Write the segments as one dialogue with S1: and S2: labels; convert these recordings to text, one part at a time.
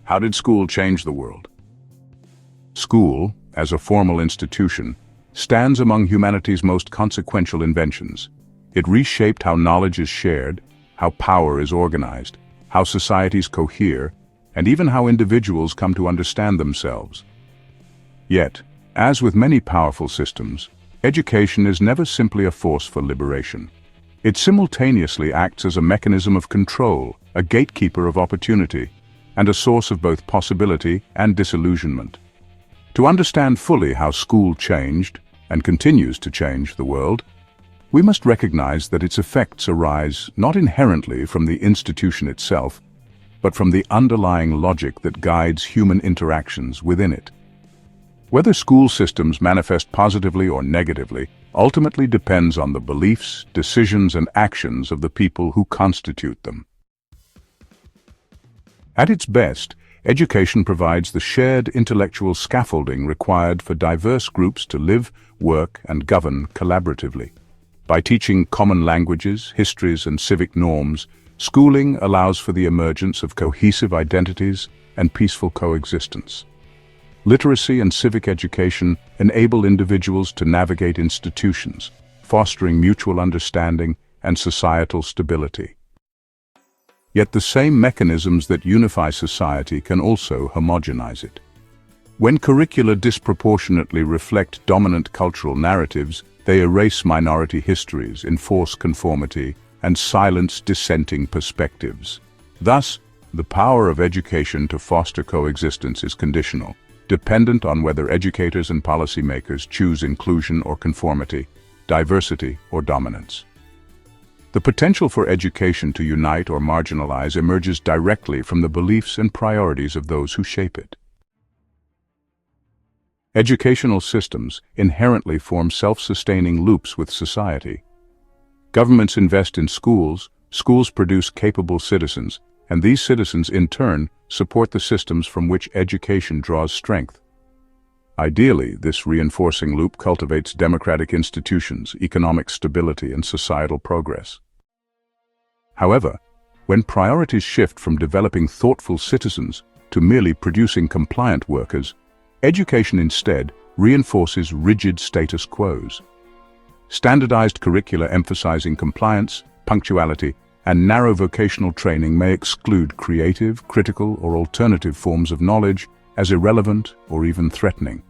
S1: How did school change the world? School, as a formal institution, stands among humanity's most consequential inventions. It reshaped how knowledge is shared, how power is organized, how societies cohere, and even how individuals come to understand themselves. Yet, as with many powerful systems, education is never simply a force for liberation. It simultaneously acts as a mechanism of control, a gatekeeper of opportunity, and a source of both possibility and disillusionment. To understand fully how school changed, and continues to change the world, we must recognize that its effects arise not inherently from the institution itself, but from the underlying logic that guides human interactions within it. Whether school systems manifest positively or negatively ultimately depends on the beliefs, decisions, and actions of the people who constitute them. At its best, education provides the shared intellectual scaffolding required for diverse groups to live, work, and govern collaboratively. By teaching common languages, histories, and civic norms, schooling allows for the emergence of cohesive identities and peaceful coexistence. Literacy and civic education enable individuals to navigate institutions, fostering mutual understanding and societal stability. Yet the same mechanisms that unify society can also homogenize it. When curricula disproportionately reflect dominant cultural narratives, they erase minority histories, enforce conformity, and silence dissenting perspectives. Thus, the power of education to foster coexistence is conditional, dependent on whether educators and policymakers choose inclusion or conformity, diversity or dominance. The potential for education to unite or marginalize emerges directly from the beliefs and priorities of those who shape it. Educational systems inherently form self-sustaining loops with society. Governments invest in schools, schools produce capable citizens, and these citizens in turn support the systems from which education draws strength. Ideally, this reinforcing loop cultivates democratic institutions, economic stability, and societal progress. However, when priorities shift from developing thoughtful citizens to merely producing compliant workers, education instead reinforces rigid status quos. Standardized curricula emphasizing compliance, punctuality, and narrow vocational training may exclude creative, critical, or alternative forms of knowledge as irrelevant or even threatening.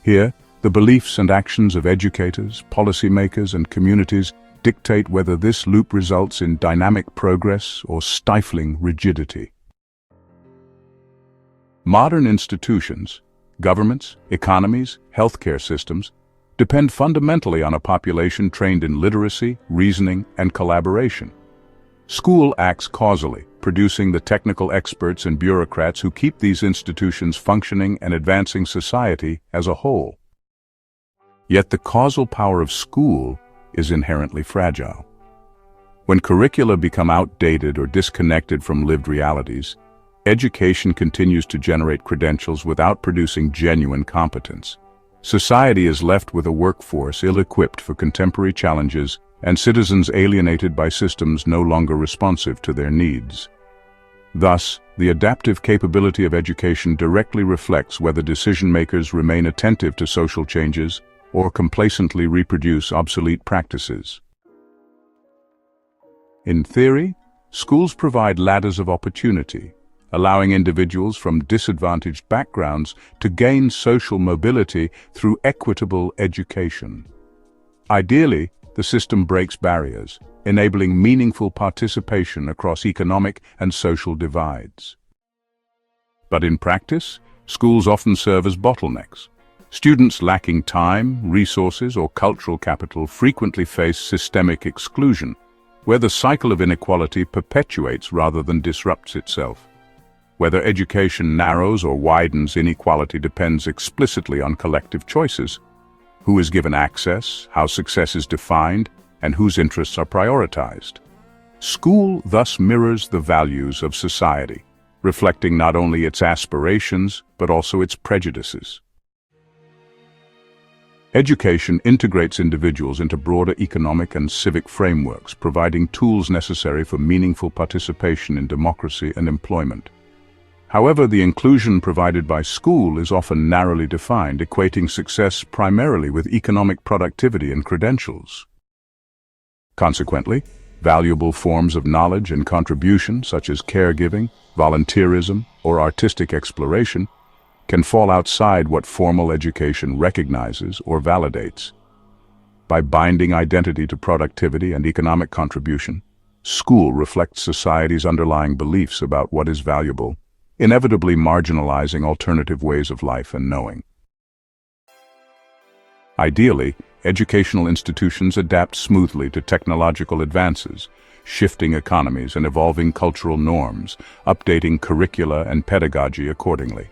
S1: Here, the beliefs and actions of educators, policymakers, and communities dictate whether this loop results in dynamic progress or stifling rigidity. Modern institutions, governments, economies, healthcare systems, depend fundamentally on a population trained in literacy, reasoning, and collaboration. School acts causally, producing the technical experts and bureaucrats who keep these institutions functioning and advancing society as a whole. Yet the causal power of school is inherently fragile. When curricula become outdated or disconnected from lived realities, education continues to generate credentials without producing genuine competence. Society is left with a workforce ill-equipped for contemporary challenges and citizens alienated by systems no longer responsive to their needs. Thus, the adaptive capability of education directly reflects whether decision-makers remain attentive to social changes or complacently reproduce obsolete practices. In theory, schools provide ladders of opportunity, allowing individuals from disadvantaged backgrounds to gain social mobility through equitable education. Ideally, the system breaks barriers, enabling meaningful participation across economic and social divides. But in practice, schools often serve as bottlenecks. Students lacking time, resources, or cultural capital frequently face systemic exclusion, where the cycle of inequality perpetuates rather than disrupts itself. Whether education narrows or widens inequality depends explicitly on collective choices. Who is given access, how success is defined, and whose interests are prioritized. School thus mirrors the values of society, reflecting not only its aspirations, but also its prejudices. Education integrates individuals into broader economic and civic frameworks, providing tools necessary for meaningful participation in democracy and employment. However, the inclusion provided by school is often narrowly defined, equating success primarily with economic productivity and credentials. Consequently, valuable forms of knowledge and contribution, such as caregiving, volunteerism, or artistic exploration, can fall outside what formal education recognizes or validates. By binding identity to productivity and economic contribution, school reflects society's underlying beliefs about what is valuable, inevitably marginalizing alternative ways of life and knowing. Ideally, educational institutions adapt smoothly to technological advances, shifting economies and evolving cultural norms, updating curricula and pedagogy accordingly.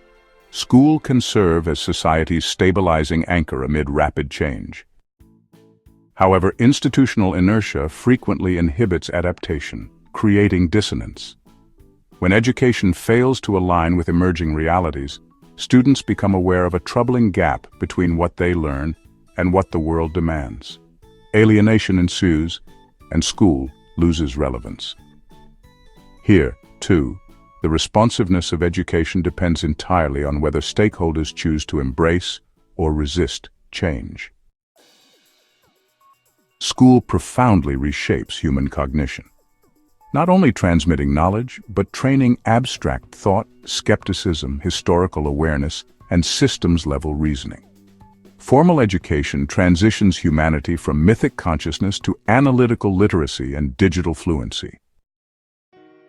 S1: School can serve as society's stabilizing anchor amid rapid change. However, institutional inertia frequently inhibits adaptation, creating dissonance. When education fails to align with emerging realities, students become aware of a troubling gap between what they learn and what the world demands. Alienation ensues, and school loses relevance. Here, too, the responsiveness of education depends entirely on whether stakeholders choose to embrace or resist change. School profoundly reshapes human cognition, not only transmitting knowledge, but training abstract thought, skepticism, historical awareness, and systems-level reasoning. Formal education transitions humanity from mythic consciousness to analytical literacy and digital fluency.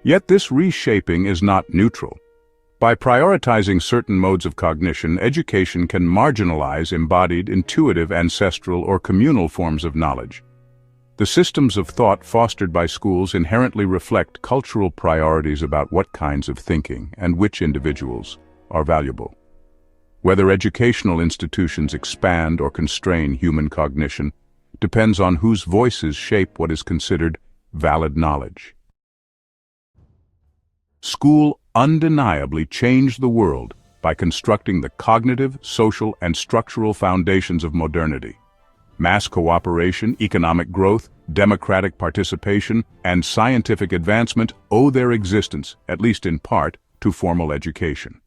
S1: Yet this reshaping is not neutral. By prioritizing certain modes of cognition, education can marginalize embodied, intuitive, ancestral, or communal forms of knowledge. The systems of thought fostered by schools inherently reflect cultural priorities about what kinds of thinking and which individuals are valuable. Whether educational institutions expand or constrain human cognition depends on whose voices shape what is considered valid knowledge. School undeniably changed the world by constructing the cognitive, social, and structural foundations of modernity. Mass cooperation, economic growth, democratic participation, and scientific advancement owe their existence, at least in part, to formal education.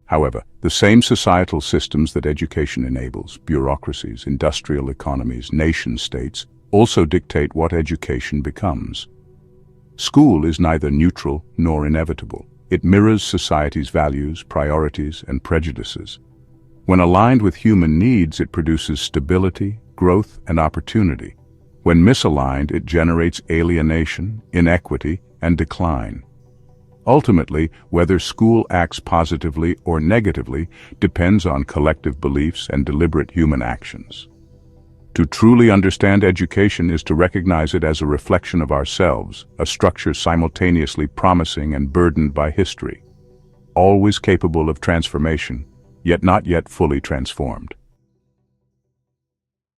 S1: However, the same societal systems that education enables, bureaucracies, industrial economies, nation-states, also dictate what education becomes. School is neither neutral nor inevitable. It mirrors society's values, priorities, and prejudices. When aligned with human needs, it produces stability, growth, and opportunity. When misaligned, it generates alienation, inequity, and decline. Ultimately, whether school acts positively or negatively depends on collective beliefs and deliberate human actions. To truly understand education is to recognize it as a reflection of ourselves, a structure simultaneously promising and burdened by history, always capable of transformation, yet not yet fully transformed.